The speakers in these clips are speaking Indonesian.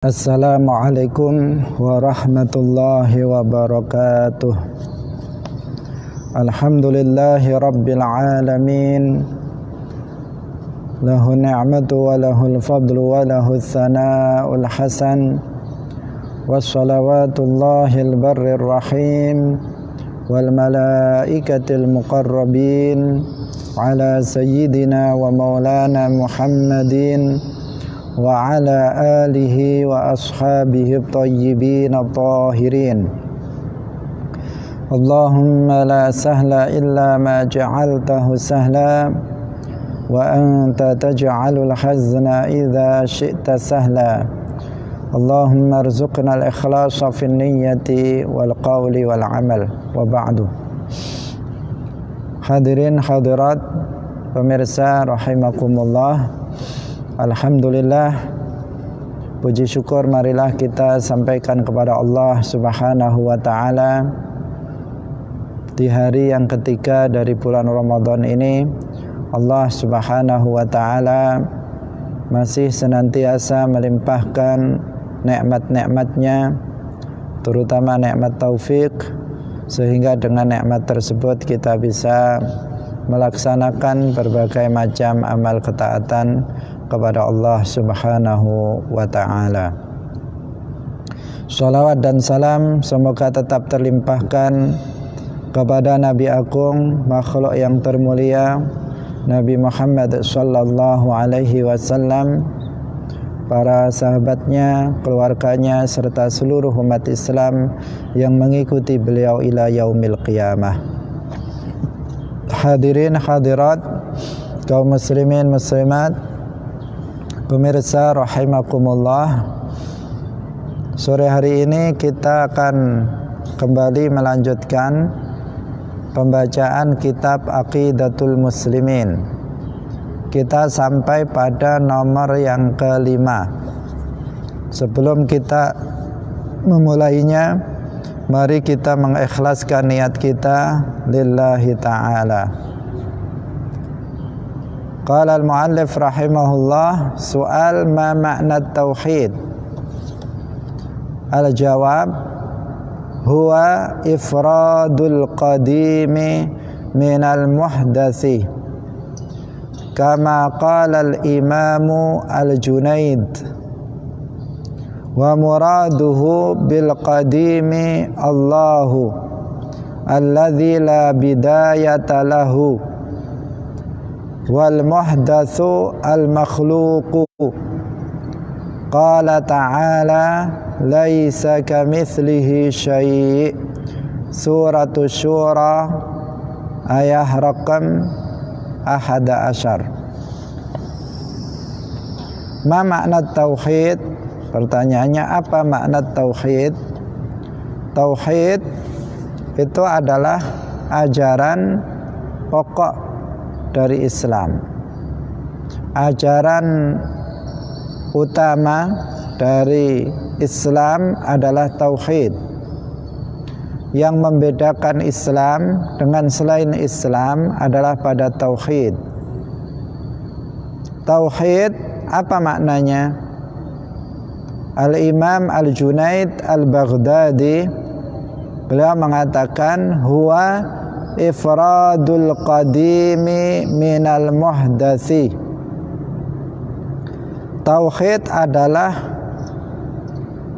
Assalamualaikum warahmatullahi wabarakatuh. Alhamdulillahi rabbil alamin. Lahu ni'matu wa lahul fadlu wa lahul thana'ul hasan. Wassalawatullahil barrir rahim wal malaikatil muqarrabin ala sayyidina wa maulana Muhammadin wa ala alihi wa ashabihi at-tayyibin at-tahirin. Allahumma la sahla illa ma ja'altahu sahla wa anta taj'alul hazna idza syi'ta sahla. Allahumma arzuqna al-ikhlasa fin niyyati wal qawli wal amal. Wa ba'du. Hadirin hadirat pemirsa rahimakumullah. Alhamdulillah, puji syukur marilah kita sampaikan kepada Allah Subhanahu wa ta'ala di hari yang ketiga dari bulan Ramadan ini. Allah Subhanahu wa ta'ala masih senantiasa melimpahkan nikmat-nikmatnya, terutama nikmat taufik, sehingga dengan nikmat tersebut kita bisa melaksanakan berbagai macam amal ketaatan kepada Allah Subhanahu wa ta'ala. Shalawat dan salam semoga tetap terlimpahkan kepada Nabi Agung, makhluk yang termulia, Nabi Muhammad sallallahu alaihi wasallam, para sahabatnya, keluarganya, serta seluruh umat Islam yang mengikuti beliau ila yaumil qiyamah. Hadirin hadirat, kaum muslimin muslimat, pemirsa rahimakumullah, sore hari ini kita akan kembali melanjutkan pembacaan kitab Aqidatul Muslimin. Kita sampai pada nomor yang kelima. Sebelum kita memulainya, mari kita mengikhlaskan niat kita lillahi ta'ala. Qala al-muallif rahimahullah, soal ma makna tauhid. Al-jawab, huwa ifradul qadimi minal muhdasi, kama qala al-imamu al-Junaid, wa muraduhu bil qadimi Allahu alladzi la bidayata lahu, wal muhdatsu al makhluqu. Qala ta'ala laisa kamitslihi syai'. Suratul Syura ayat rakam 11. Ma makna tauhid? Pertanyaannya, apa makna tauhid? Tauhid itu adalah ajaran pokok dari Islam. Ajaran utama dari Islam adalah tauhid. Yang membedakan Islam dengan selain Islam adalah pada tauhid. Tauhid apa maknanya? Al-Imam Al-Junaid Al-Baghdadi, beliau mengatakan, huwa ifradul qadimi minal muhdasi. Tauhid adalah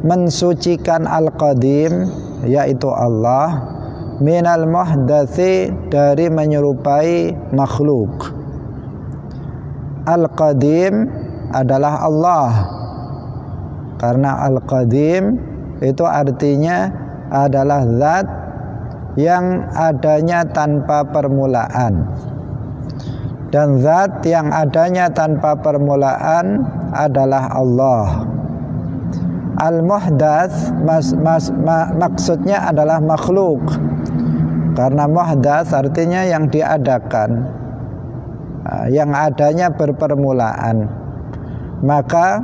mensucikan al-qadim, yaitu Allah, minal muhdasi, dari menyerupai makhluk. Al-qadim adalah Allah, karena al-qadim itu artinya adalah zat yang adanya tanpa permulaan. Dan zat yang adanya tanpa permulaan adalah Allah. Al-muhdats maksudnya adalah makhluk, karena muhdats artinya yang diadakan, yang adanya berpermulaan. Maka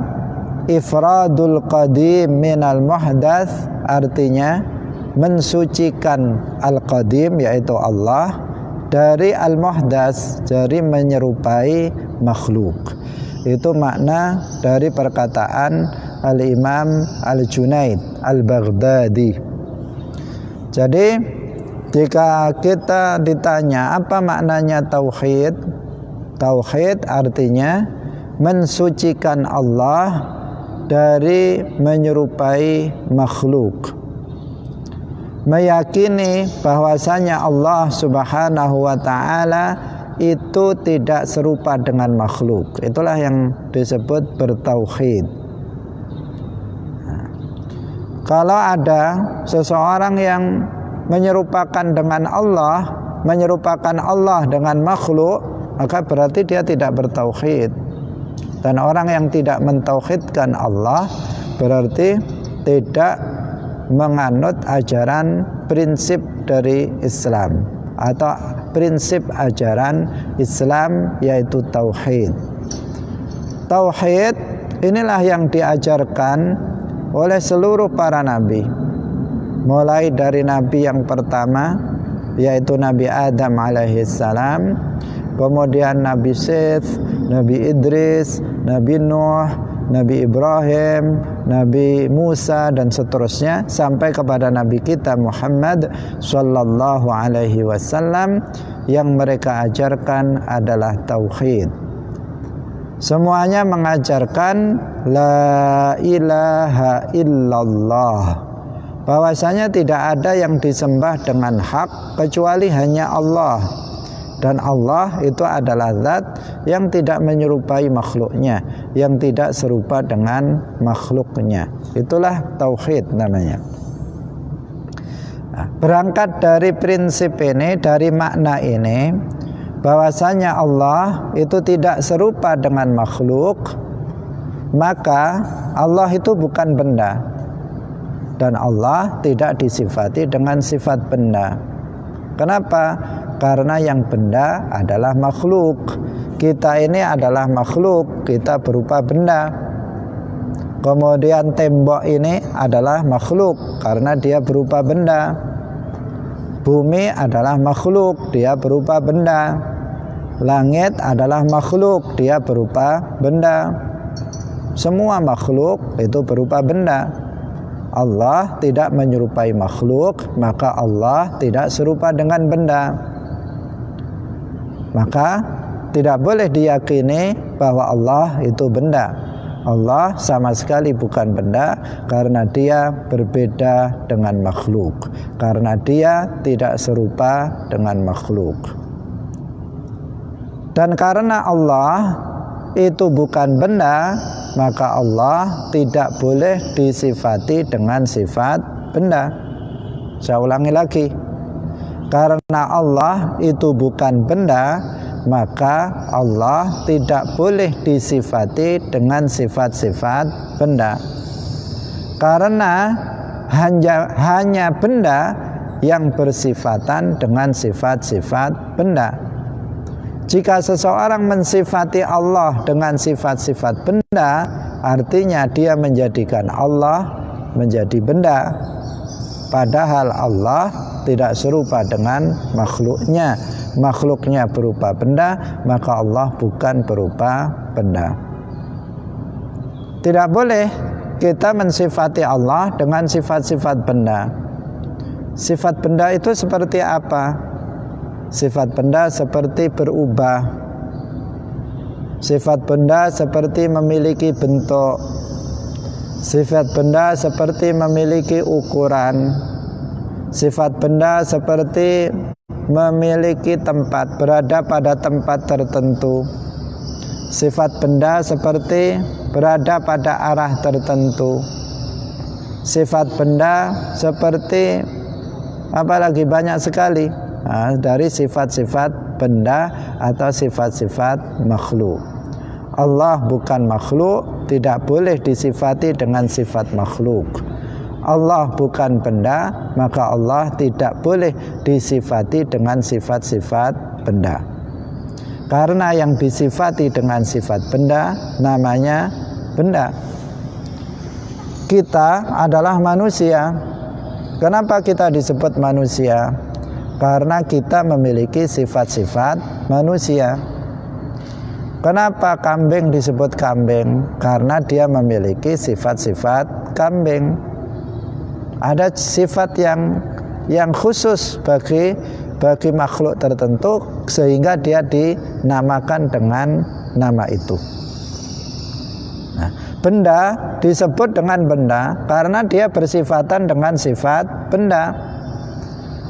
ifradul qadim minal muhdats artinya mensucikan al-qadim, yaitu Allah, dari al-muhdas, dari menyerupai makhluk. Itu makna dari perkataan Al-Imam Al-Junaid Al-Baghdadi. Jadi jika kita ditanya apa maknanya tauhid, tauhid artinya mensucikan Allah dari menyerupai makhluk, meyakini bahwasanya Allah Subhanahu wa ta'ala itu tidak serupa dengan makhluk. Itulah yang disebut bertauhid. Kalau ada seseorang yang menyerupakan Allah dengan makhluk, maka berarti dia tidak bertauhid. Dan orang yang tidak mentauhidkan Allah berarti tidak menganut ajaran prinsip dari Islam atau prinsip ajaran Islam, yaitu tauhid. Tauhid inilah yang diajarkan oleh seluruh para nabi, mulai dari nabi yang pertama yaitu Nabi Adam alaihissalam, kemudian Nabi Syed, Nabi Idris, Nabi Nuh, Nabi Ibrahim, Nabi Musa, dan seterusnya sampai kepada Nabi kita Muhammad sallallahu alaihi wasallam, yang mereka ajarkan adalah tauhid. Semuanya mengajarkan la ilaha illallah, bahwasanya tidak ada yang disembah dengan hak kecuali hanya Allah, dan Allah itu adalah zat yang tidak menyerupai makhluknya, yang tidak serupa dengan makhluknya. Itulah tauhid namanya. Berangkat dari prinsip ini, dari makna ini, bahwasanya Allah itu tidak serupa dengan makhluk, maka Allah itu bukan benda, dan Allah tidak disifati dengan sifat benda. Kenapa? Karena yang benda adalah makhluk. Kita ini adalah makhluk, kita berupa benda. Kemudian tembok ini adalah makhluk karena dia berupa benda. Bumi adalah makhluk, dia berupa benda. Langit adalah makhluk, dia berupa benda. Semua makhluk itu berupa benda. Allah tidak menyerupai makhluk, maka Allah tidak serupa dengan benda. Maka tidak boleh diyakini bahwa Allah itu benda. Allah sama sekali bukan benda, karena dia berbeda dengan makhluk, karena dia tidak serupa dengan makhluk. Dan karena Allah itu bukan benda, maka Allah tidak boleh disifati dengan sifat benda. Saya ulangi lagi, karena Allah itu bukan benda, maka Allah tidak boleh disifati dengan sifat-sifat benda. Karena hanya benda yang bersifatan dengan sifat-sifat benda. Jika seseorang mensifati Allah dengan sifat-sifat benda, artinya dia menjadikan Allah menjadi benda. Padahal Allah tidak serupa dengan makhluknya. Makhluknya berupa benda, maka Allah bukan berupa benda. Tidak boleh kita mensifati Allah dengan sifat-sifat benda. Sifat benda itu seperti apa? Sifat benda seperti berubah. Sifat benda seperti memiliki bentuk. Sifat benda seperti memiliki ukuran. Sifat benda seperti memiliki tempat, berada pada tempat tertentu. Sifat benda seperti berada pada arah tertentu. Sifat benda seperti apalagi banyak sekali dari sifat-sifat benda atau sifat-sifat makhluk. Allah bukan makhluk, tidak boleh disifati dengan sifat makhluk. Allah bukan benda, maka Allah tidak boleh disifati dengan sifat-sifat benda. Karena yang disifati dengan sifat benda namanya benda. Kita adalah manusia. Kenapa kita disebut manusia? Karena kita memiliki sifat-sifat manusia. Kenapa kambing disebut kambing? Karena dia memiliki sifat-sifat kambing. Ada sifat yang khusus bagi makhluk tertentu sehingga dia dinamakan dengan nama itu. Nah, benda disebut dengan benda karena dia bersifatan dengan sifat benda.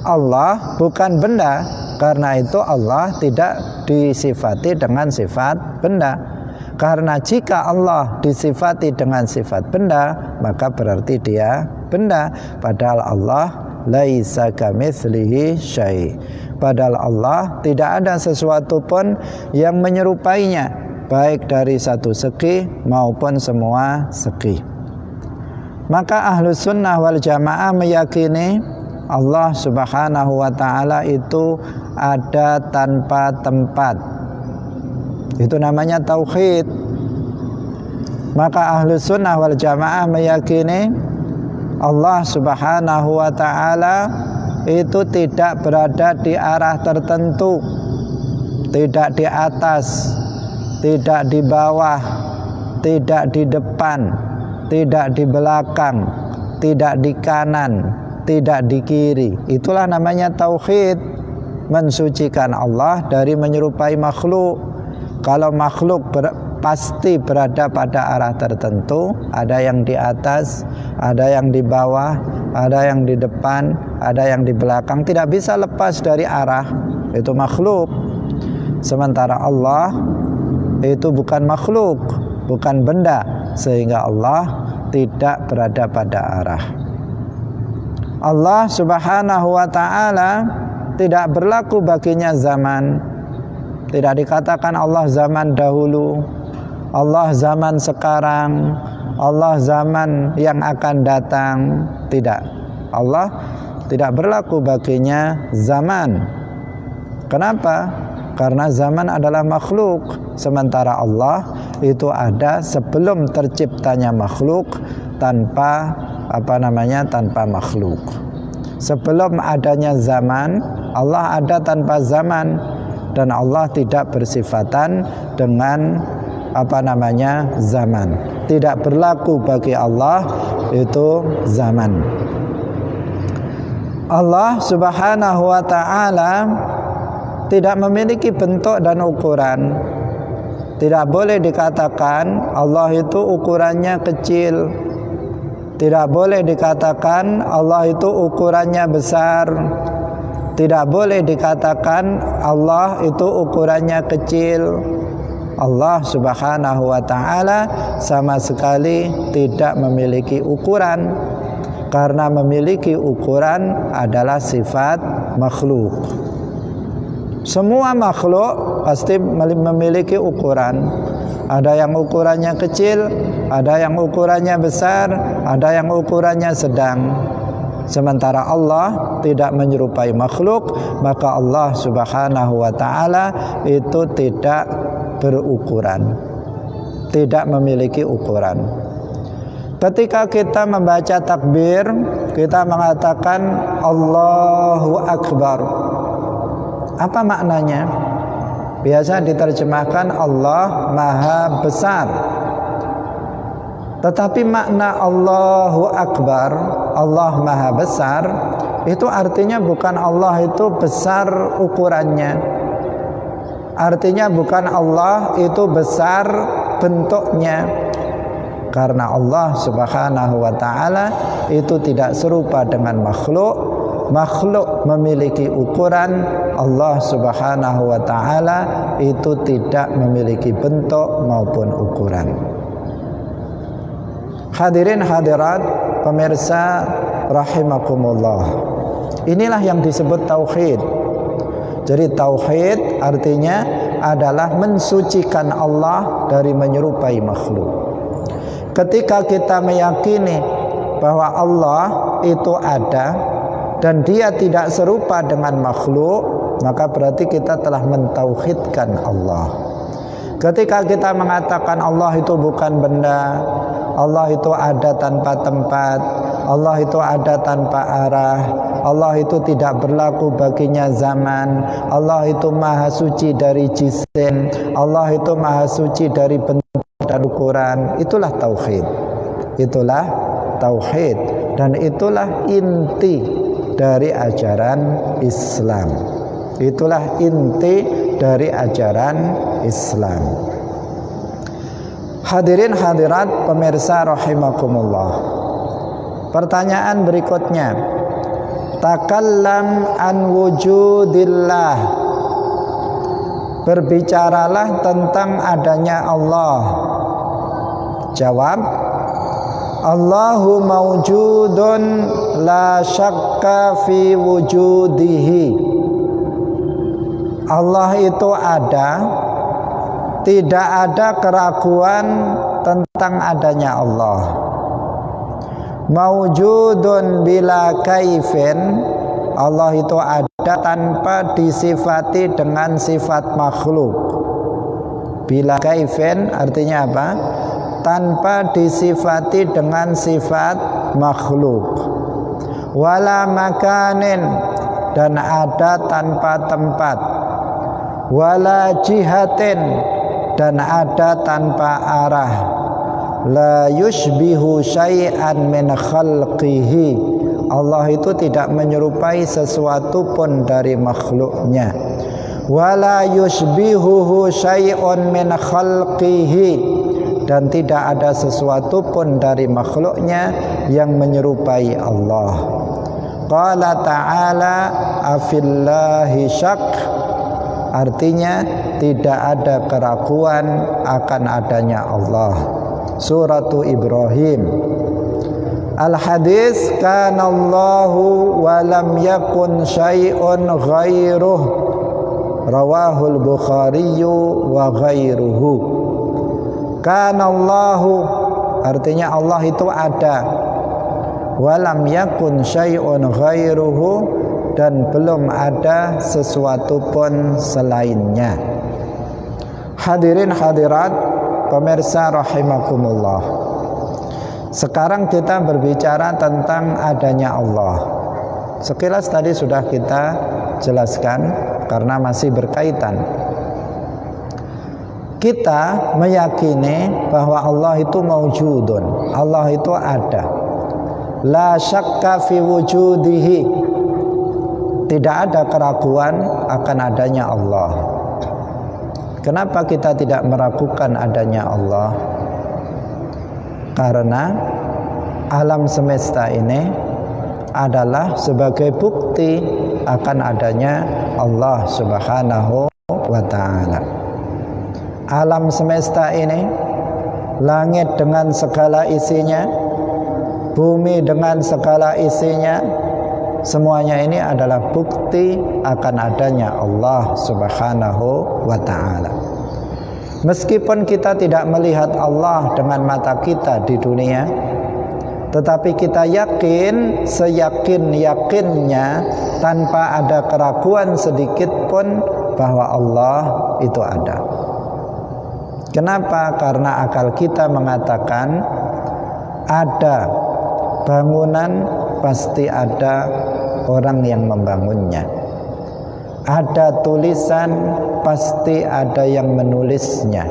Allah bukan benda, karena itu Allah tidak disifati dengan sifat benda. Karena jika Allah disifati dengan sifat benda, maka berarti dia benda. Padahal Allah laisa kamitslihi syai'. Padahal Allah tidak ada sesuatu pun yang menyerupainya, baik dari satu segi maupun semua segi. Maka Ahlus Sunnah wal Jamaah meyakini Allah Subhanahu wa ta'ala itu ada tanpa tempat. Itu namanya tauhid. Maka Ahlus Sunnah wal Jamaah meyakini Allah Subhanahu wa ta'ala itu tidak berada di arah tertentu, tidak di atas, tidak di bawah, tidak di depan, tidak di belakang, tidak di kanan, tidak di kiri. Itulah namanya tauhid, mensucikan Allah dari menyerupai makhluk. Kalau makhluk pasti berada pada arah tertentu, ada yang di atas, ada yang di bawah, ada yang di depan, ada yang di belakang, tidak bisa lepas dari arah, itu makhluk. Sementara Allah itu bukan makhluk, bukan benda, sehingga Allah tidak berada pada arah. Allah Subhanahu wa ta'ala tidak berlaku baginya zaman. Tidak dikatakan Allah zaman dahulu, Allah zaman sekarang, Allah zaman yang akan datang. Tidak. Allah tidak berlaku baginya zaman. Kenapa? Karena zaman adalah makhluk, sementara Allah itu ada sebelum terciptanya makhluk, tanpa tanpa makhluk. Sebelum adanya zaman, Allah ada tanpa zaman, dan Allah tidak bersifatan dengan zaman. Tidak berlaku bagi Allah itu zaman. Allah Subhanahu wa ta'ala tidak memiliki bentuk dan ukuran. Tidak boleh dikatakan Allah itu ukurannya kecil. Tidak boleh dikatakan Allah itu ukurannya besar. Tidak boleh dikatakan Allah itu ukurannya kecil. Allah Subhanahu wa ta'ala sama sekali tidak memiliki ukuran, karena memiliki ukuran adalah sifat makhluk. Semua makhluk pasti memiliki ukuran. Ada yang ukurannya kecil, ada yang ukurannya besar, ada yang ukurannya sedang. Sementara Allah tidak menyerupai makhluk, maka Allah Subhanahu wa ta'ala itu tidak berukuran, tidak memiliki ukuran. Ketika kita membaca takbir, kita mengatakan Allahu Akbar. Apa maknanya? Biasa diterjemahkan Allah Maha Besar. Tetapi makna Allahu Akbar, Allah Maha Besar, itu artinya bukan Allah itu besar ukurannya. Artinya bukan Allah itu besar bentuknya. Karena Allah Subhanahu wa ta'ala itu tidak serupa dengan makhluk. Makhluk memiliki ukuran, Allah Subhanahu wa ta'ala itu tidak memiliki bentuk maupun ukuran. Hadirin hadirat pemirsa rahimakumullah, inilah yang disebut tauhid. Jadi tauhid artinya adalah mensucikan Allah dari menyerupai makhluk. Ketika kita meyakini bahwa Allah itu ada dan dia tidak serupa dengan makhluk, maka berarti kita telah mentauhidkan Allah. Ketika kita mengatakan Allah itu bukan benda, Allah itu ada tanpa tempat, Allah itu ada tanpa arah, Allah itu tidak berlaku baginya zaman, Allah itu maha suci dari jisim, Allah itu maha suci dari bentuk dan ukuran. Itulah tauhid. Itulah tauhid, dan itulah inti dari ajaran Islam. Itulah inti dari ajaran Islam. Hadirin hadirat pemirsa rahimakumullah. Pertanyaan berikutnya, takallam an wujudillah. Berbicaralah tentang adanya Allah. Jawab, Allahu mawjudun la syakka fi wujudihi. Allah itu ada, tidak ada keraguan tentang adanya Allah. Mawjudun bila kaifin, Allah itu ada tanpa disifati dengan sifat makhluk. Bila kaifin artinya apa? Tanpa disifati dengan sifat makhluk. Wala makanin, dan ada tanpa tempat. Wala jihatin, dan ada tanpa arah. La yushbihu syai'an min khalqihi. Allah itu tidak menyerupai sesuatu pun dari makhluknya. Wala yushbihuhu syai'un min khalqihi, dan tidak ada sesuatu pun dari makhluknya yang menyerupai Allah. Qala ta'ala afillahi syak, artinya tidak ada keraguan akan adanya Allah. Suratu Ibrahim. Al-hadis, kana Allahu wa lam yakun syai'un ghairuh, rawahul Bukhari wa ghairuhu. Kana Allahu, artinya Allah itu ada, wa lam yakun syai'un ghairuhu, dan belum ada sesuatu pun selainnya. Hadirin hadirat pemirsa rahimakumullah. Sekarang kita berbicara tentang adanya Allah. Sekilas tadi sudah kita jelaskan karena masih berkaitan. Kita meyakini bahwa Allah itu maujudun, Allah itu ada. La syakka fi wujudihi, tidak ada keraguan akan adanya Allah. Kenapa kita tidak meragukan adanya Allah? Karena alam semesta ini adalah sebagai bukti akan adanya Allah Subhanahu wa ta'ala. Alam semesta ini, langit dengan segala isinya, bumi dengan segala isinya, semuanya ini adalah bukti akan adanya Allah Subhanahu wa ta'ala. Meskipun kita tidak melihat Allah dengan mata kita di dunia, tetapi kita yakin seyakin-yakinnya tanpa ada keraguan sedikit pun bahwa Allah itu ada. Kenapa? Karena akal kita mengatakan ada bangunan, pasti ada orang yang membangunnya. Ada tulisan, pasti ada yang menulisnya.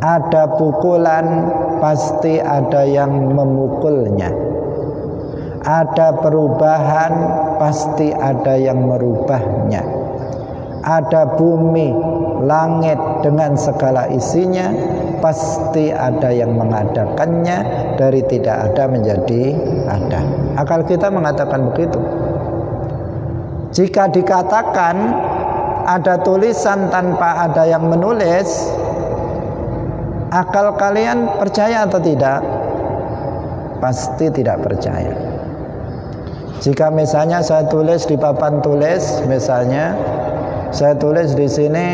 Ada pukulan, pasti ada yang memukulnya. Ada perubahan, pasti ada yang merubahnya. Ada bumi, langit dengan segala isinya, pasti ada yang mengadakannya. Dari tidak ada menjadi ada. Akal kita mengatakan begitu. Jika dikatakan ada tulisan tanpa ada yang menulis, akal kalian percaya atau tidak? Pasti tidak percaya. Jika misalnya saya tulis di papan tulis, misalnya saya tulis di sini,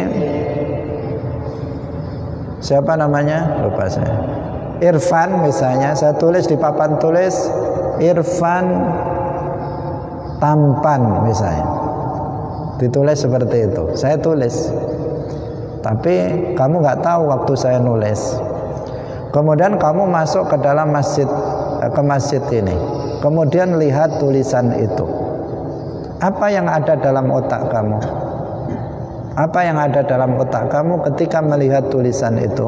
siapa namanya? Lupa saya. Irfan misalnya, saya tulis di papan tulis Irfan tampan misalnya, ditulis seperti itu. Saya tulis, tapi kamu nggak tahu waktu saya nulis. Kemudian kamu masuk ke dalam masjid, ke masjid ini. Kemudian lihat tulisan itu. Apa yang ada dalam otak kamu? Apa yang ada dalam otak kamu ketika melihat tulisan itu?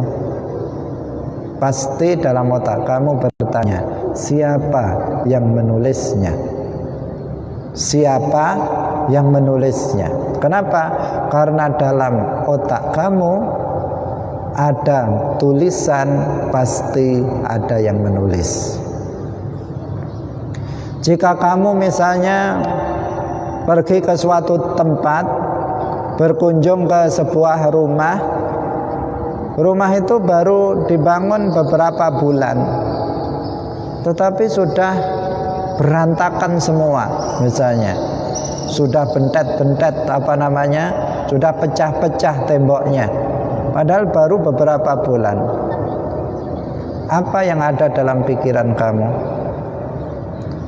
Pasti dalam otak kamu bertanya, siapa yang menulisnya? Siapa yang menulisnya? Kenapa? Karena dalam otak kamu ada tulisan, pasti ada yang menulis. Jika kamu misalnya pergi ke suatu tempat, berkunjung ke sebuah rumah, rumah itu baru dibangun beberapa bulan, tetapi sudah berantakan semua, misalnya sudah bentet-bentet sudah pecah-pecah temboknya, padahal baru beberapa bulan. Apa yang ada dalam pikiran kamu?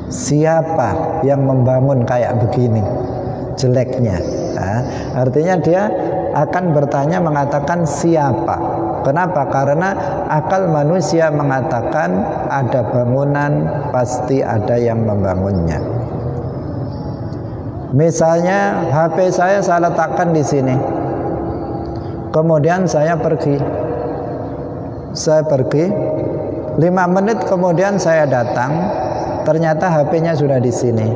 Siapa yang membangun kayak begini jeleknya? Nah, artinya dia akan bertanya, mengatakan siapa. Kenapa? Karena akal manusia mengatakan ada bangunan, pasti ada yang membangunnya. Misalnya HP saya letakkan di sini, kemudian saya pergi 5 menit kemudian saya datang, ternyata HP-nya sudah di sini.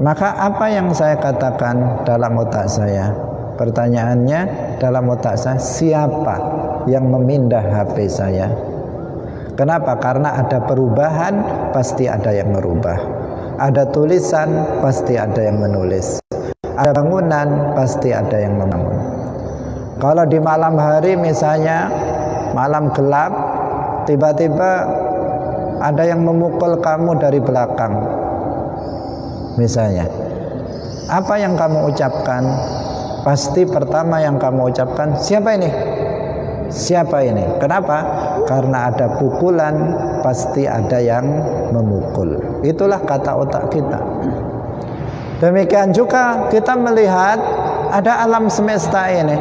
Maka apa yang saya katakan dalam otak saya? Pertanyaannya dalam otak saya, siapa yang memindah HP saya? Kenapa? Karena ada perubahan, pasti ada yang merubah. Ada tulisan, pasti ada yang menulis. Ada bangunan, pasti ada yang membangun. Kalau di malam hari misalnya, malam gelap, tiba-tiba ada yang memukul kamu dari belakang, misalnya, apa yang kamu ucapkan? Pasti pertama yang kamu ucapkan, siapa ini? Siapa ini? Kenapa? Karena ada pukulan, pasti ada yang memukul. Itulah kata otak kita. Demikian juga kita melihat ada alam semesta ini,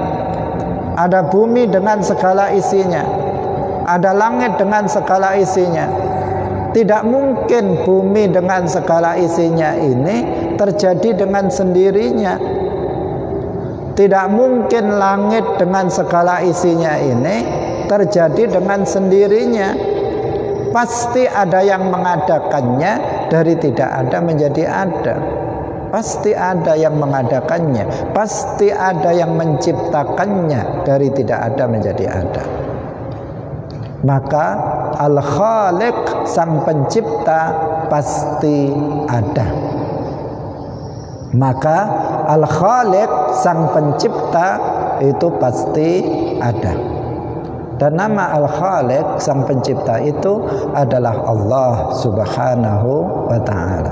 ada bumi dengan segala isinya, ada langit dengan segala isinya. Tidak mungkin bumi dengan segala isinya ini terjadi dengan sendirinya. Tidak mungkin langit dengan segala isinya ini terjadi dengan sendirinya. Pasti ada yang mengadakannya, dari tidak ada menjadi ada. Pasti ada yang mengadakannya, pasti ada yang menciptakannya, dari tidak ada menjadi ada. Maka Al-Khaliq, sang pencipta, pasti ada. Maka Al-Khaliq, sang pencipta, itu pasti ada. Dan nama Al-Khaliq, sang pencipta, itu adalah Allah Subhanahu wa ta'ala.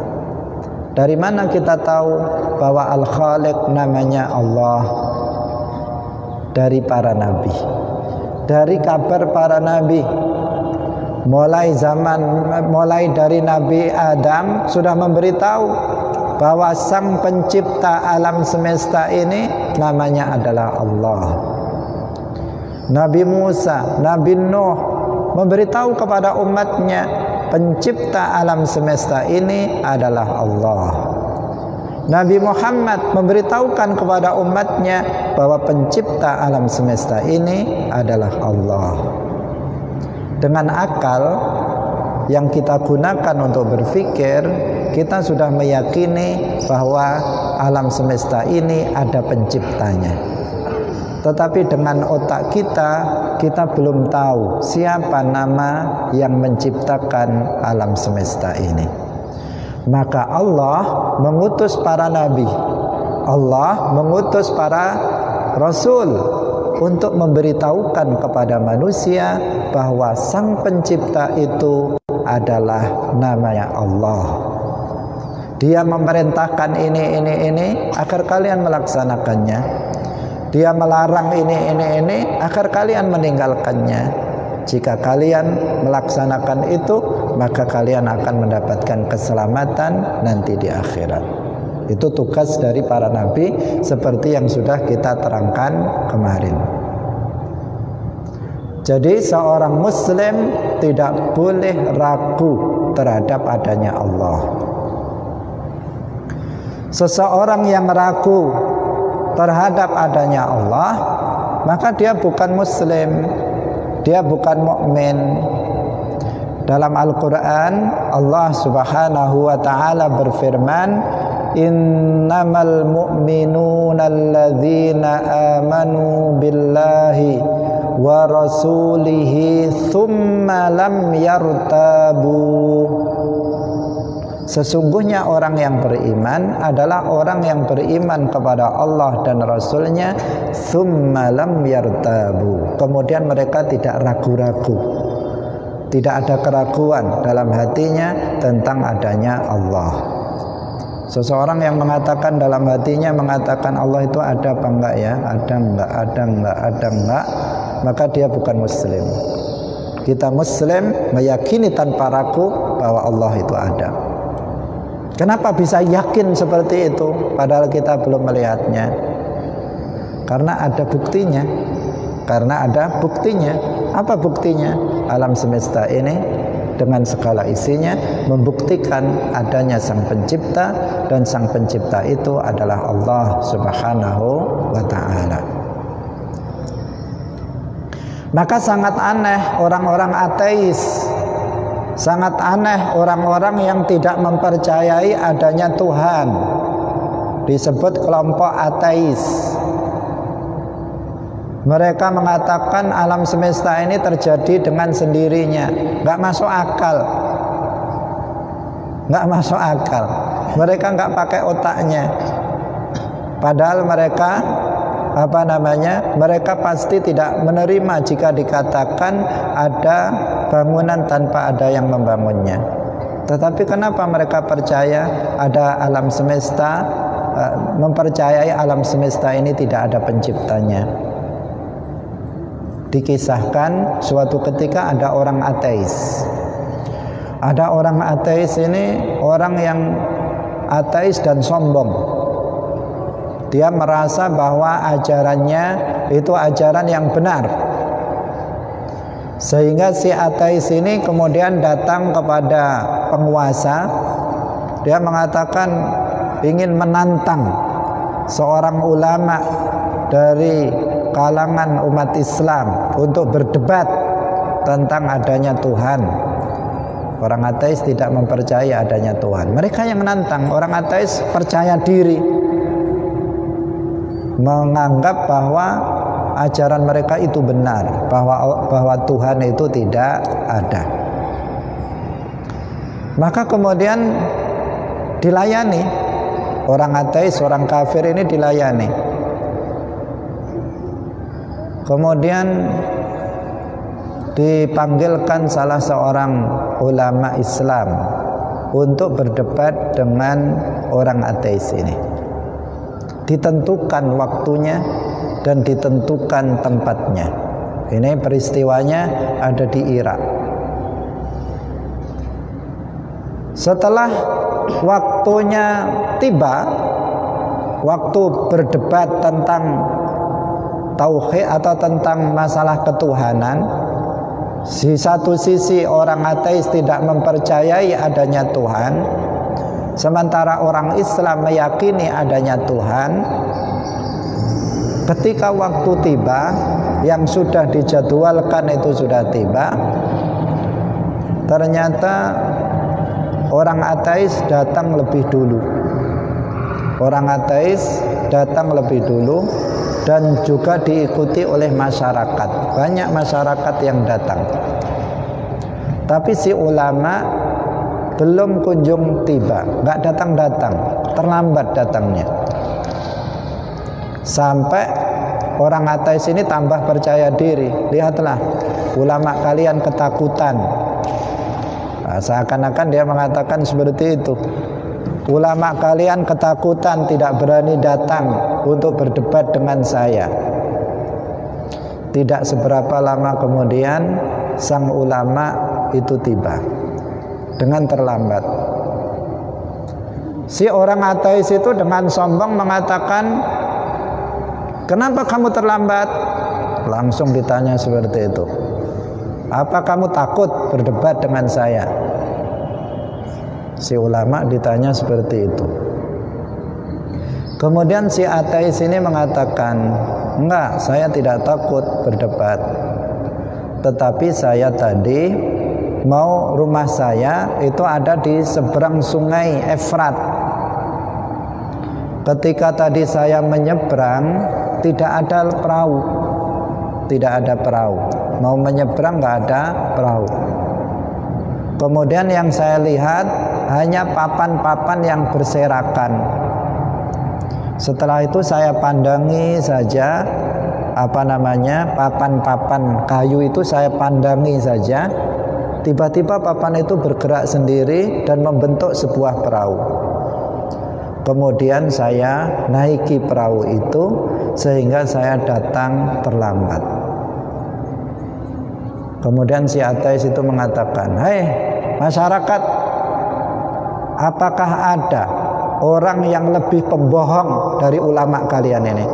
Dari mana kita tahu bahwa Al-Khaliq namanya Allah? Dari para nabi, dari kabar para nabi. Mulai dari Nabi Adam sudah memberitahu bahwa sang pencipta alam semesta ini namanya adalah Allah. Nabi Musa, Nabi Nuh memberitahu kepada umatnya, pencipta alam semesta ini adalah Allah. Nabi Muhammad memberitahukan kepada umatnya bahwa pencipta alam semesta ini adalah Allah. Dengan akal yang kita gunakan untuk berpikir, kita sudah meyakini bahwa alam semesta ini ada penciptanya. Tetapi dengan otak kita, kita belum tahu siapa nama yang menciptakan alam semesta ini. Maka Allah mengutus para nabi, Allah mengutus para rasul untuk memberitahukan kepada manusia bahwa sang pencipta itu adalah namanya Allah. Dia memerintahkan ini agar kalian melaksanakannya. Dia melarang ini agar kalian meninggalkannya. Jika kalian melaksanakan itu, maka kalian akan mendapatkan keselamatan nanti di akhirat. Itu tugas dari para nabi seperti yang sudah kita terangkan kemarin. Jadi seorang muslim tidak boleh ragu terhadap adanya Allah. Seseorang yang ragu terhadap adanya Allah, maka dia bukan muslim, dia bukan mukmin. Dalam Al-Quran Allah subhanahu wa ta'ala berfirman, innamal mu'minuna alladzina amanu billahi wa rasulihi thumma lam yartabu. Sesungguhnya orang yang beriman adalah orang yang beriman kepada Allah dan Rasulnya, thumma lam yartabu, kemudian mereka tidak ragu-ragu, tidak ada keraguan dalam hatinya tentang adanya Allah. Seseorang yang mengatakan dalam hatinya, mengatakan Allah itu ada apa enggak ya, ada enggak, maka dia bukan muslim. Kita muslim meyakini tanpa ragu bahwa Allah itu ada. Kenapa bisa yakin seperti itu padahal kita belum melihatnya? Karena ada buktinya. Apa buktinya? Alam semesta ini dengan segala isinya membuktikan adanya Sang Pencipta, dan Sang Pencipta itu adalah Allah Subhanahu wa ta'ala. Maka sangat aneh orang-orang ateis, sangat aneh orang-orang yang tidak mempercayai adanya Tuhan, disebut kelompok ateis. Mereka mengatakan alam semesta ini terjadi dengan sendirinya. Nggak masuk akal. Mereka nggak pakai otaknya. Padahal mereka mereka pasti tidak menerima jika dikatakan ada bangunan tanpa ada yang membangunnya. Tetapi kenapa mereka percaya ada alam semesta, mempercayai alam semesta ini tidak ada penciptanya? Dikisahkan suatu ketika ada orang ateis. Ada orang ateis ini orang yang ateis dan sombong. Dia merasa bahwa ajarannya itu ajaran yang benar. Sehingga si ateis ini kemudian datang kepada penguasa. Dia mengatakan ingin menantang seorang ulama dari kalangan umat Islam untuk berdebat tentang adanya Tuhan. Orang ateis tidak mempercayai adanya Tuhan. Mereka yang menantang. Orang ateis percaya diri, menganggap bahwa ajaran mereka itu benar, bahwa Tuhan itu tidak ada. Maka kemudian dilayani orang ateis, orang kafir ini dilayani. Kemudian dipanggilkan salah seorang ulama Islam untuk berdebat dengan orang ateis ini. Ditentukan waktunya dan ditentukan tempatnya. Ini peristiwanya ada di Irak. Setelah waktunya tiba, waktu berdebat tentang tauhid atau tentang masalah ketuhanan, di satu sisi orang ateis tidak mempercayai adanya Tuhan, sementara orang Islam meyakini adanya Tuhan. Ketika waktu tiba, yang sudah dijadwalkan itu sudah tiba, ternyata orang ateis datang lebih dulu. Orang ateis datang lebih dulu dan juga diikuti oleh masyarakat. Banyak masyarakat yang datang. Tapi si ulama belum kunjung tiba, nggak datang-datang, terlambat datangnya. Sampai orang ateis ini tambah percaya diri. Lihatlah, ulama kalian ketakutan. Nah, seakan-akan dia mengatakan seperti itu. Ulama kalian ketakutan, tidak berani datang untuk berdebat dengan saya. Tidak seberapa lama kemudian sang ulama itu tiba dengan terlambat. Si orang ateis itu dengan sombong mengatakan, "Kenapa kamu terlambat?" Langsung ditanya seperti itu. Apa kamu takut berdebat dengan saya? Si ulama ditanya seperti itu. Kemudian si ateis ini mengatakan, enggak, saya tidak takut berdebat. Tetapi saya tadi mau rumah saya itu ada di seberang sungai Efrat. Ketika tadi saya menyeberang, tidak ada perahu. Tidak ada perahu. Mau menyeberang nggak ada perahu. Kemudian yang saya lihat hanya papan-papan yang berserakan. Setelah itu saya pandangi saja papan-papan kayu itu saya pandangi saja. Tiba-tiba papan itu bergerak sendiri dan membentuk sebuah perahu. Kemudian saya naiki perahu itu sehingga saya datang terlambat. Kemudian si ateis itu mengatakan, "Hei masyarakat, apakah ada orang yang lebih pembohong dari ulama kalian ini?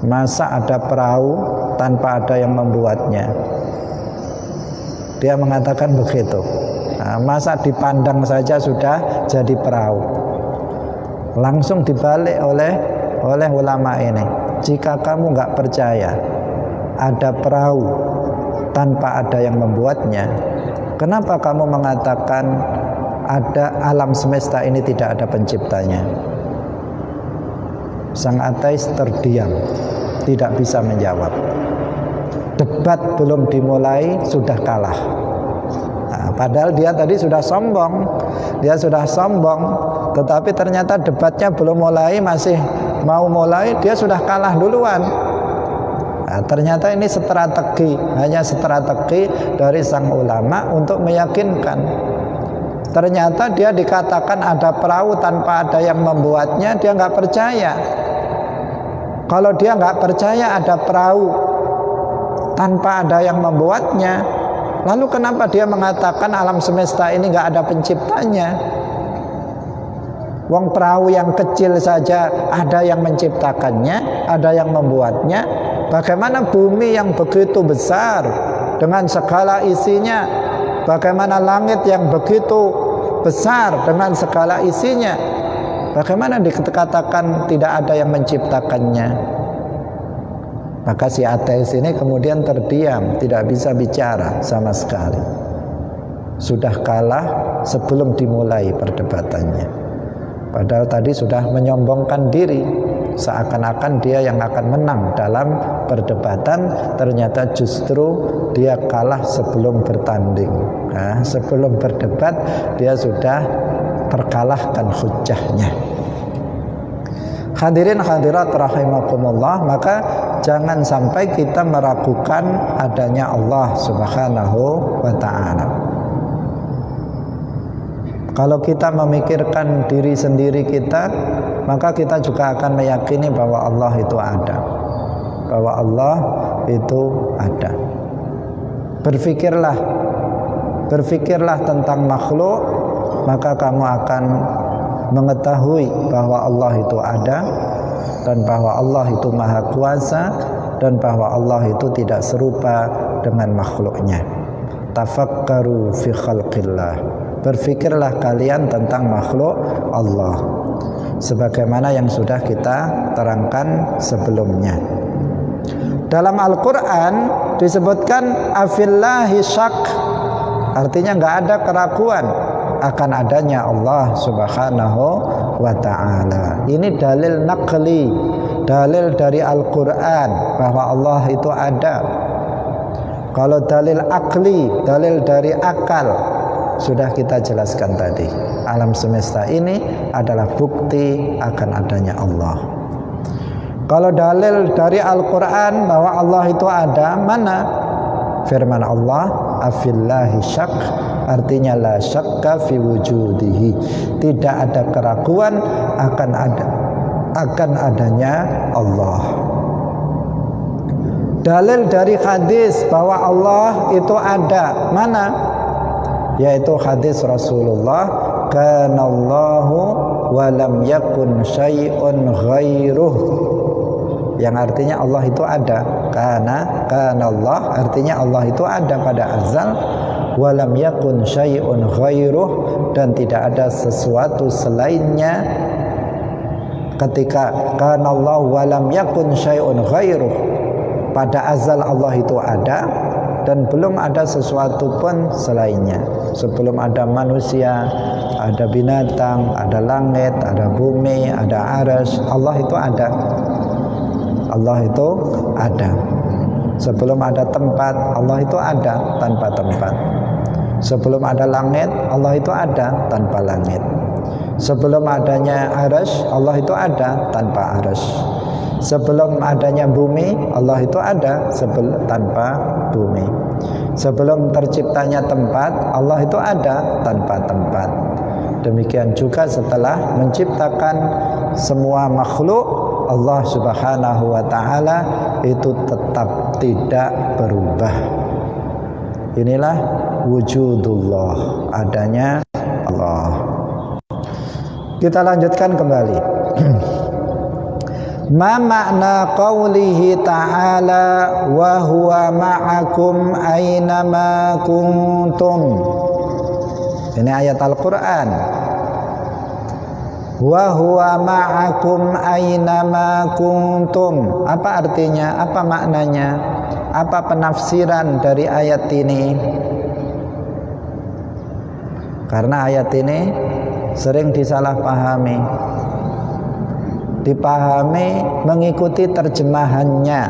Masa ada perahu tanpa ada yang membuatnya?" Dia mengatakan begitu. Nah, masa dipandang saja sudah jadi perahu? Langsung dibalik oleh ulama ini. Jika kamu nggak percaya ada perahu tanpa ada yang membuatnya, kenapa kamu mengatakan ada alam semesta ini tidak ada penciptanya? Sang ateis terdiam, tidak bisa menjawab. Debat belum dimulai sudah kalah. Nah, padahal dia tadi sudah sombong, tetapi ternyata debatnya belum mulai, masih mau mulai, dia sudah kalah duluan. Nah, ternyata ini hanya strategi dari sang ulama untuk meyakinkan. Ternyata dia dikatakan ada perahu tanpa ada yang membuatnya, dia nggak percaya. Kalau dia nggak percaya ada perahu tanpa ada yang membuatnya, lalu kenapa dia mengatakan alam semesta ini nggak ada penciptanya? Wong perahu yang kecil saja ada yang menciptakannya, ada yang membuatnya. Bagaimana bumi yang begitu besar dengan segala isinya? Bagaimana langit yang begitu besar dengan segala isinya? Bagaimana dikatakan tidak ada yang menciptakannya? Maka si ateis ini kemudian terdiam, tidak bisa bicara sama sekali. Sudah kalah sebelum dimulai perdebatannya. Padahal tadi sudah menyombongkan diri, seakan-akan dia yang akan menang dalam perdebatan. Ternyata justru dia kalah sebelum bertanding. Nah, sebelum berdebat dia sudah terkalahkan hujahnya. Hadirin hadirat rahimakumullah, maka jangan sampai kita meragukan adanya Allah Subhanahu wa ta'ala. Kalau kita memikirkan diri sendiri kita, maka kita juga akan meyakini bahwa Allah itu ada. Bahwa Allah itu ada. Berfikirlah tentang makhluk, maka kamu akan mengetahui bahwa Allah itu ada, dan bahwa Allah itu maha kuasa, dan bahwa Allah itu tidak serupa dengan makhluknya. Tafakkaru fi khalqillah. Berfikirlah kalian tentang makhluk Allah, sebagaimana yang sudah kita terangkan sebelumnya. Dalam Al-Quran disebutkan afillahi syak, artinya nggak ada keraguan akan adanya Allah Subhanahu wa ta'ala. Ini dalil naqli, dalil dari Al-Quran bahwa Allah itu ada. Kalau dalil akli, dalil dari akal, sudah kita jelaskan tadi. Alam semesta ini adalah bukti akan adanya Allah. Kalau dalil dari Al-Quran bahwa Allah itu ada, mana? Firman Allah, afillahi syak, artinya la syakka fi wujudihi. Tidak ada keraguan akan adanya Allah. Dalil dari hadis bahwa Allah itu ada, mana? Yaitu hadis Rasulullah, kanallahu wa lam yakun syai'un ghairuh. yang artinya Allah itu ada. Kana Allah artinya Allah itu ada pada azal. Walam yakun syai'un ghairuh, dan tidak ada sesuatu selainnya. Ketika kana Allah walam yakun syai'un ghairuh, pada azal Allah itu ada dan belum ada sesuatu pun selainnya. Sebelum ada manusia, ada binatang, ada langit, ada bumi, ada arsy, Allah itu ada. Allah itu ada. Sebelum ada tempat, Allah itu ada tanpa tempat. Sebelum ada langit, Allah itu ada tanpa langit. Sebelum adanya arsy, Allah itu ada tanpa arsy. Sebelum adanya bumi, Allah itu ada tanpa bumi. Sebelum terciptanya tempat, Allah itu ada tanpa tempat. Demikian juga setelah menciptakan semua makhluk, Allah Subhanahu wa ta'ala itu tetap tidak berubah. Inilah wujudullah, adanya Allah. Kita lanjutkan kembali. Ma makna qawlihi ta'ala wa huwa ma'akum aynama kuntum. Ini ayat Al-Quran. Wa huwa ma'akum aynama kuntum. Apa artinya? Apa maknanya? Apa penafsiran dari ayat ini? Karena ayat ini sering disalahpahami, dipahami mengikuti terjemahannya.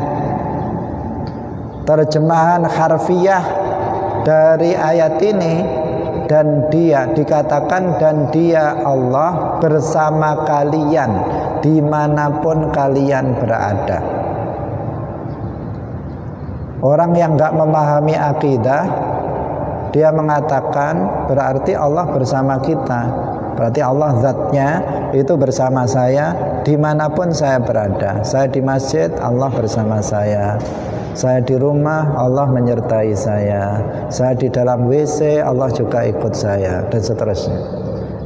Terjemahan harfiah dari ayat ini, dan dia dikatakan, dan dia Allah bersama kalian dimanapun kalian berada. Orang yang gak memahami akidah, dia mengatakan berarti Allah bersama kita, berarti Allah zatnya itu bersama saya dimanapun saya berada. Saya di masjid, Allah bersama saya. Saya di rumah, Allah menyertai saya. Saya di dalam WC, Allah juga ikut saya, dan seterusnya.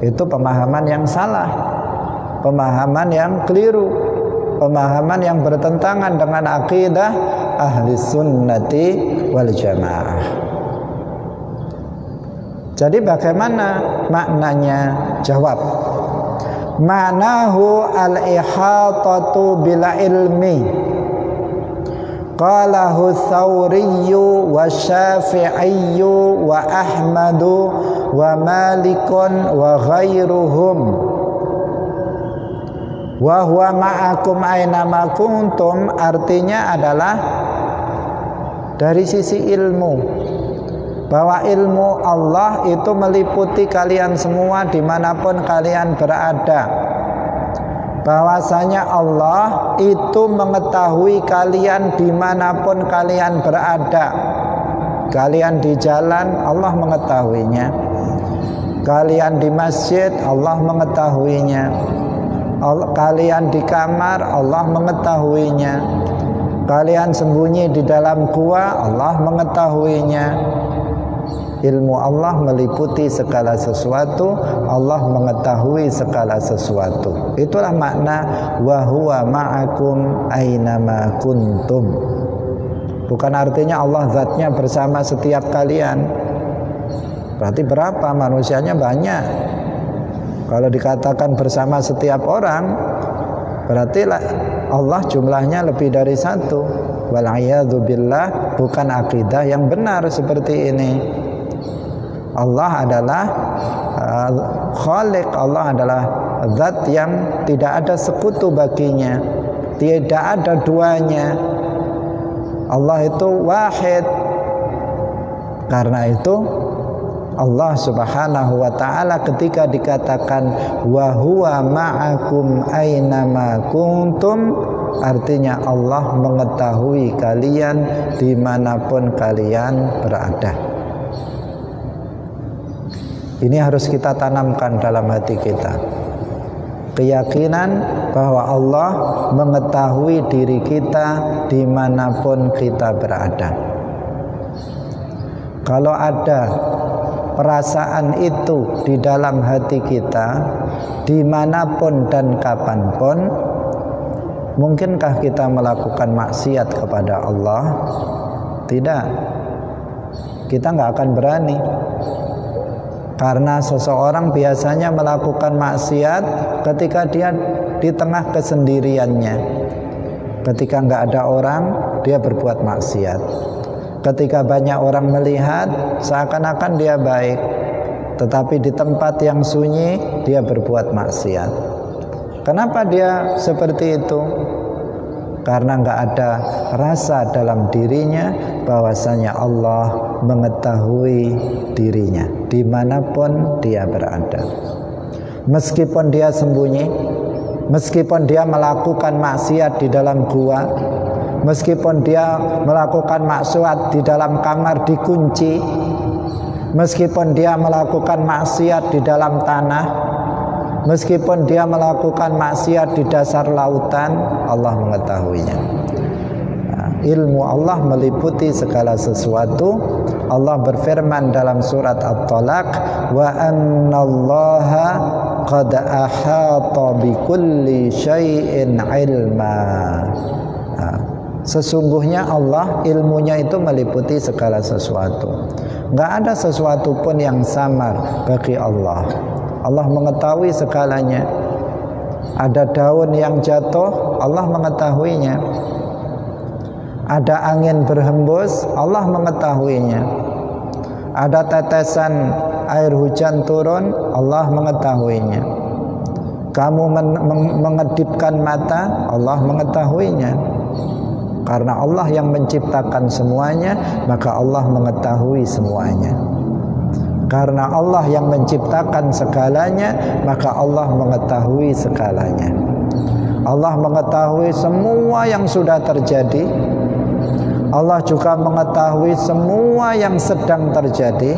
Itu pemahaman yang salah, pemahaman yang keliru, pemahaman yang bertentangan dengan akidah ahli sunnati wal jamaah. Jadi bagaimana maknanya? Jawab. Ma'nahu al-ihatatu bil ilmi. Qalahu Thawriyyu wa Syafi'iyyu wa Ahmadu wa Malikun wa ghairuhum. Wa huwa ma'akum aynama kuntum artinya adalah dari sisi ilmu, bahwa ilmu Allah itu meliputi kalian semua dimanapun kalian berada. Bahwasanya Allah itu mengetahui kalian dimanapun kalian berada. Kalian di jalan, Allah mengetahuinya. Kalian di masjid, Allah mengetahuinya. Kalian di kamar, Allah mengetahuinya. Kalian sembunyi di dalam gua, Allah mengetahuinya. Ilmu Allah meliputi segala sesuatu, Allah mengetahui segala sesuatu. Itulah makna wa huwa ma'akum aynama kuntum. Bukan artinya Allah zatnya bersama setiap kalian. Berarti berapa? Manusianya banyak. Kalau dikatakan bersama setiap orang, berarti Allah jumlahnya lebih dari satu. Wal'iyadzu billah, bukan akidah yang benar seperti ini. Allah adalah Khaliq, Allah adalah zat yang tidak ada sekutu baginya, tidak ada duanya. Allah itu wahid. Karena itu Allah Subhanahu wa ta'ala ketika dikatakan wa huwa ma'akum aynama kuntum, artinya Allah mengetahui kalian dimanapun kalian berada. Ini harus kita tanamkan dalam hati kita, keyakinan bahwa Allah mengetahui diri kita dimanapun kita berada. Kalau ada perasaan itu di dalam hati kita dimanapun dan kapanpun, Mungkinkah kita melakukan maksiat kepada Allah? Tidak. Kita nggak akan berani. Karena seseorang biasanya melakukan maksiat ketika dia di tengah kesendiriannya. Ketika nggak ada orang, dia berbuat maksiat. Ketika banyak orang melihat, seakan-akan dia baik. Tetapi di tempat yang sunyi, dia berbuat maksiat. Kenapa dia seperti itu? Karena nggak ada rasa dalam dirinya bahwasanya Allah mengetahui dirinya dimanapun dia berada. Meskipun dia sembunyi, meskipun dia melakukan maksiat di dalam gua, meskipun dia melakukan maksiat di dalam kamar dikunci, meskipun dia melakukan maksiat di dalam tanah, meskipun dia melakukan maksiat di dasar lautan, Allah mengetahuinya. Ilmu Allah meliputi segala sesuatu. Allah berfirman dalam surat At-Talaq, wa annallaha qad ahata bikulli syai'in ilma. Sesungguhnya Allah ilmunya itu meliputi segala sesuatu. Enggak ada sesuatu pun yang samar bagi Allah. Allah mengetahui segalanya. Ada daun yang jatuh, Allah mengetahuinya. Ada angin berhembus, Allah mengetahuinya. Ada tetesan air hujan turun, Allah mengetahuinya. Kamu mengedipkan mata, Allah mengetahuinya. Karena Allah yang menciptakan semuanya, maka Allah mengetahui semuanya. Karena Allah yang menciptakan segalanya, maka Allah mengetahui segalanya. Allah mengetahui semua yang sudah terjadi. Allah juga mengetahui semua yang sedang terjadi.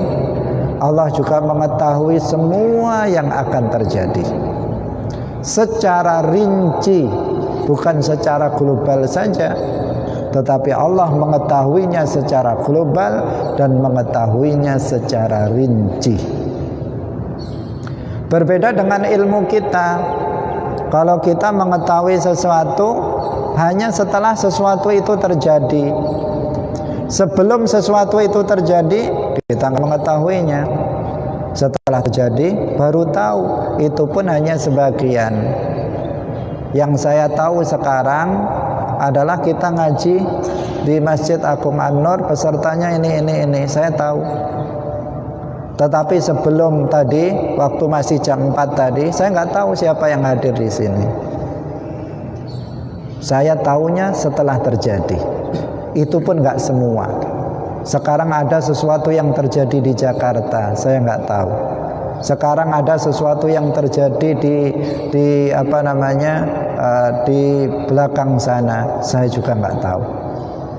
Allah juga mengetahui semua yang akan terjadi. Secara rinci, bukan secara global saja, tetapi Allah mengetahuinya secara global dan mengetahuinya secara rinci. Berbeda dengan ilmu kita. Kalau kita mengetahui sesuatu hanya setelah sesuatu itu terjadi. Sebelum sesuatu itu terjadi, kita mengetahuinya. Setelah terjadi, baru tahu. Itu pun hanya sebagian. Yang saya tahu sekarang adalah kita ngaji di Masjid Agung An-Nur, pesertanya ini, saya tahu. Tetapi sebelum tadi, waktu masih jam 4 tadi, saya nggak tahu siapa yang hadir di sini. Saya tahunya setelah terjadi. Itu pun nggak semua. Sekarang ada sesuatu yang terjadi di Jakarta, saya nggak tahu. Sekarang ada sesuatu yang terjadi di belakang sana, saya juga nggak tahu.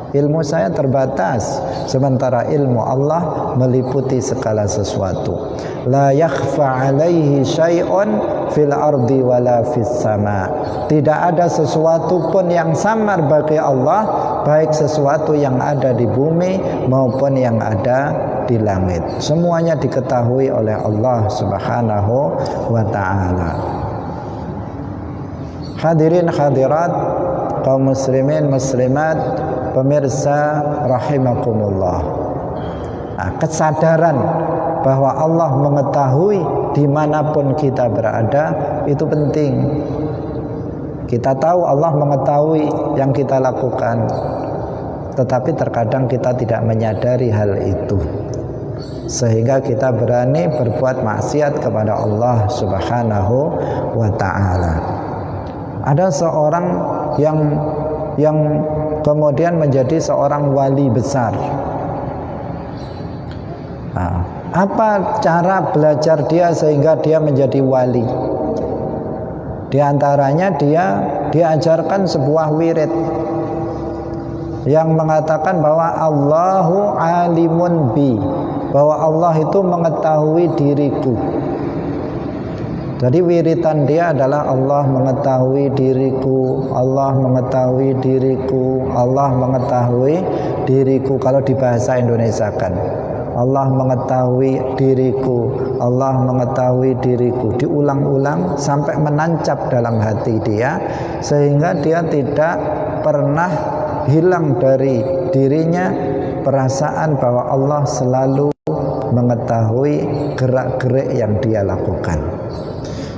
Ilmu saya terbatas, sementara ilmu Allah meliputi segala sesuatu. La yakhfa alaihi syai'un fil ardi wala fis sama. Tidak ada sesuatu pun yang samar bagi Allah, baik sesuatu yang ada di bumi maupun yang ada di langit. Semuanya diketahui oleh Allah Subhanahu wa ta'ala. Hadirin hadirat, kaum muslimin muslimat, pemirsa rahimakumullah. Kesadaran bahwa Allah mengetahui dimanapun kita berada itu penting. Kita tahu Allah mengetahui yang kita lakukan, tetapi terkadang kita tidak menyadari hal itu, sehingga kita berani berbuat maksiat kepada Allah Subhanahu wa ta'ala. Ada seorang yang kemudian menjadi seorang wali besar. Apa cara belajar dia sehingga dia menjadi wali? Di antaranya dia diajarkan sebuah wirid yang mengatakan bahwa Allahu alimun bi, bahwa Allah itu mengetahui diriku. Jadi wiritan dia adalah Allah mengetahui diriku, Allah mengetahui diriku, Allah mengetahui diriku. Kalau di bahasa Indonesia kan, Allah mengetahui diriku, Allah mengetahui diriku, diulang-ulang sampai menancap dalam hati dia, sehingga dia tidak pernah hilang dari dirinya perasaan bahwa Allah selalu mengetahui gerak-gerik yang dia lakukan,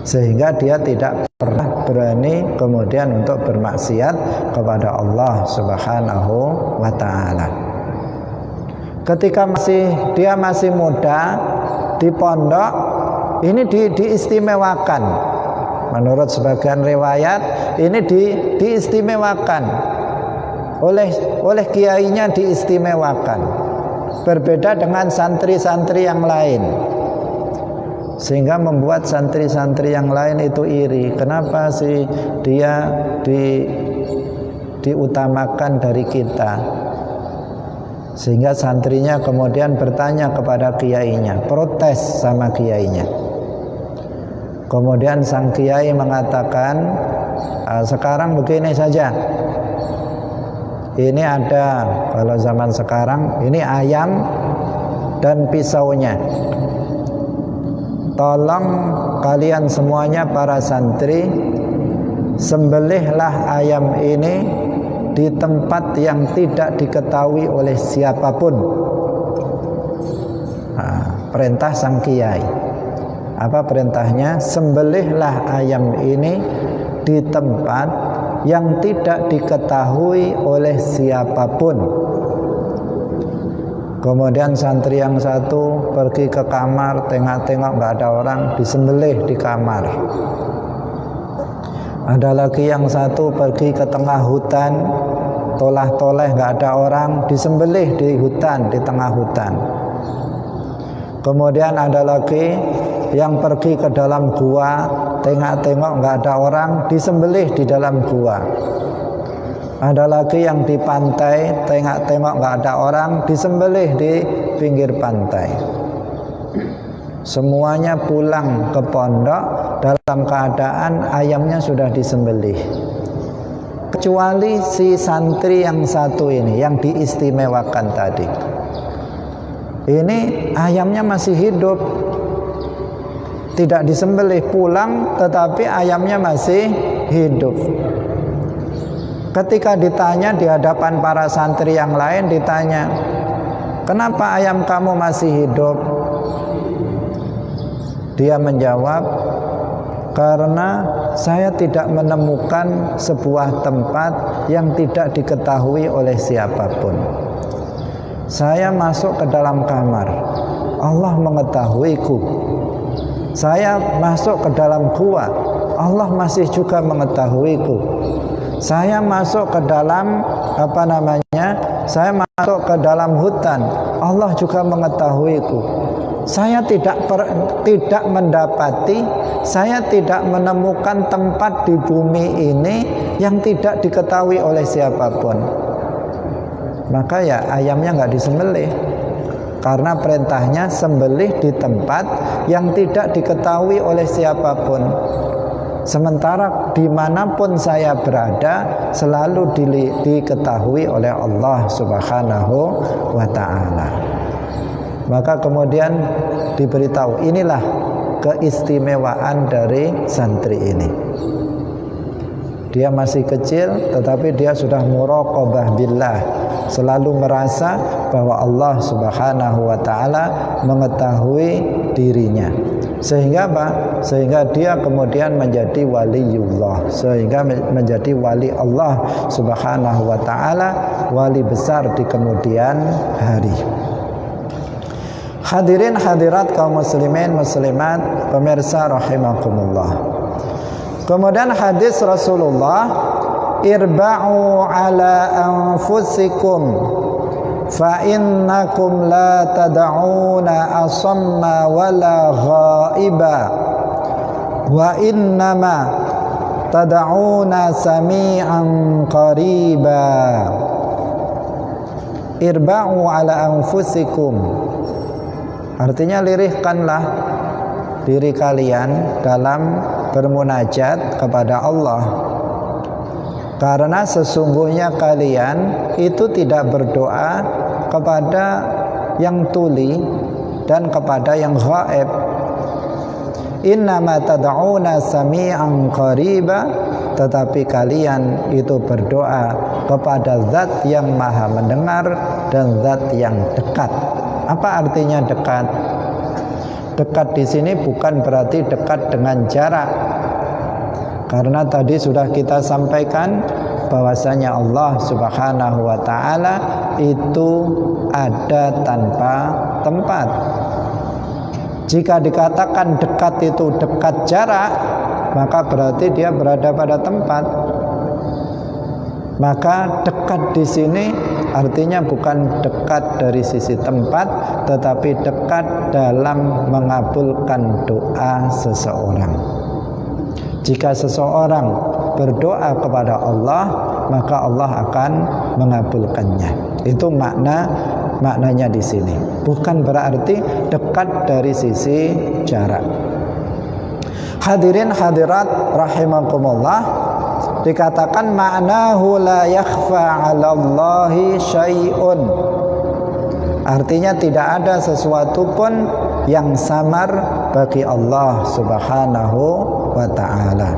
sehingga dia tidak pernah berani kemudian untuk bermaksiat kepada Allah Subhanahu wa ta'ala. Ketika dia masih muda di pondok, ini diistimewakan. Menurut sebagian riwayat, ini diistimewakan oleh kiainya, diistimewakan. Berbeda dengan santri-santri yang lain, sehingga membuat santri-santri yang lain itu iri. Kenapa sih dia diutamakan dari kita? Sehingga santrinya kemudian bertanya kepada kiainya, protes sama kiainya. Kemudian sang kiai mengatakan, sekarang begini saja, ini ada, kalau zaman sekarang ini ayam dan pisaunya. Tolong kalian semuanya para santri, sembelihlah ayam ini di tempat yang tidak diketahui oleh siapapun. Perintah sang kiai. Apa perintahnya? Sembelihlah ayam ini di tempat yang tidak diketahui oleh siapapun. Kemudian santri yang satu pergi ke kamar, tengok-tengok nggak ada orang, disembelih di kamar. Ada lagi yang satu pergi ke tengah hutan, tolah-toleh nggak ada orang, disembelih di hutan, di tengah hutan. Kemudian ada lagi yang pergi ke dalam gua, tengok-tengok nggak ada orang, disembelih di dalam gua. Ada lagi yang di pantai, tengok-tengok nggak ada orang, disembelih di pinggir pantai. Semuanya pulang ke pondok dalam keadaan ayamnya sudah disembelih, kecuali si santri yang satu ini, yang diistimewakan tadi. Ini ayamnya masih hidup, tidak disembelih, pulang tetapi ayamnya masih hidup. Ketika ditanya di hadapan para santri yang lain, ditanya, kenapa ayam kamu masih hidup? Dia menjawab, karena saya tidak menemukan sebuah tempat yang tidak diketahui oleh siapapun. Saya masuk ke dalam kamar, Allah mengetahuiku. Saya masuk ke dalam gua, Allah masih juga mengetahuiku. Saya masuk ke dalam saya masuk ke dalam hutan, Allah juga mengetahuiku. Saya tidak mendapati, saya tidak menemukan tempat di bumi ini yang tidak diketahui oleh siapapun. Maka ya ayamnya nggak disembelih, karena perintahnya sembelih di tempat yang tidak diketahui oleh siapapun. Sementara dimanapun saya berada, selalu diketahui oleh Allah Subhanahu wa ta'ala. Maka kemudian diberitahu, inilah keistimewaan dari santri ini. Dia masih kecil, tetapi dia sudah muraqabah billah, selalu merasa bahwa Allah Subhanahu wa ta'ala mengetahui dirinya. Sehingga apa? Sehingga dia kemudian menjadi waliullah, sehingga menjadi wali Allah Subhanahu wa ta'ala, wali besar di kemudian hari. Hadirin hadirat kaum muslimin muslimat, pemirsa rahimakumullah. Kemudian hadis Rasulullah, irba'u ala anfusikum fa innakum la tad'una asamma wala ghaiba wa innama tad'una sami'an qariba. Irba'u ala anfusikum, artinya lirihkanlah diri kalian dalam bermunajat kepada Allah, karena sesungguhnya kalian itu tidak berdoa kepada yang tuli dan kepada yang ghaib. Innama tad'una sami'an qariba, tetapi kalian itu berdoa kepada zat yang maha mendengar dan zat yang dekat. Apa artinya dekat? Dekat di sini bukan berarti dekat dengan jarak, karena tadi sudah kita sampaikan bahwasanya Allah Subhanahu wa taala itu ada tanpa tempat. Jika dikatakan dekat itu dekat jarak, maka berarti dia berada pada tempat. Maka dekat di sini artinya bukan dekat dari sisi tempat, tetapi dekat dalam mengabulkan doa seseorang. Jika seseorang berdoa kepada Allah, maka Allah akan mengabulkannya. Itu maknanya di sini. Bukan berarti dekat dari sisi jarak. Hadirin hadirat rahimakumullah, dikatakan ma'nahu la yakhfa 'alallahi syai'un. Artinya tidak ada sesuatu pun yang samar bagi Allah Subhanahu wa ta'ala.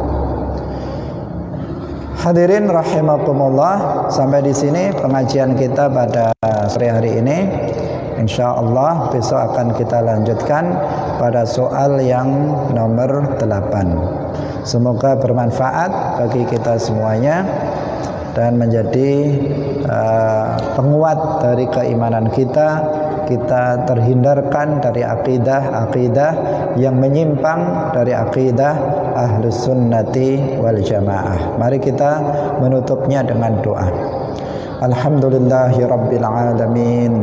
Hadirin rahimakumullah, sampai di sini pengajian kita pada sore hari ini. Insyaallah besok akan kita lanjutkan pada soal yang nomor 8. Semoga bermanfaat bagi kita semuanya dan menjadi penguat dari keimanan kita. Kita terhindarkan dari akidah yang menyimpang dari akidah Ahlus Sunnati wal Jamaah. Mari kita menutupnya dengan doa. Alhamdulillahirabbil alamin.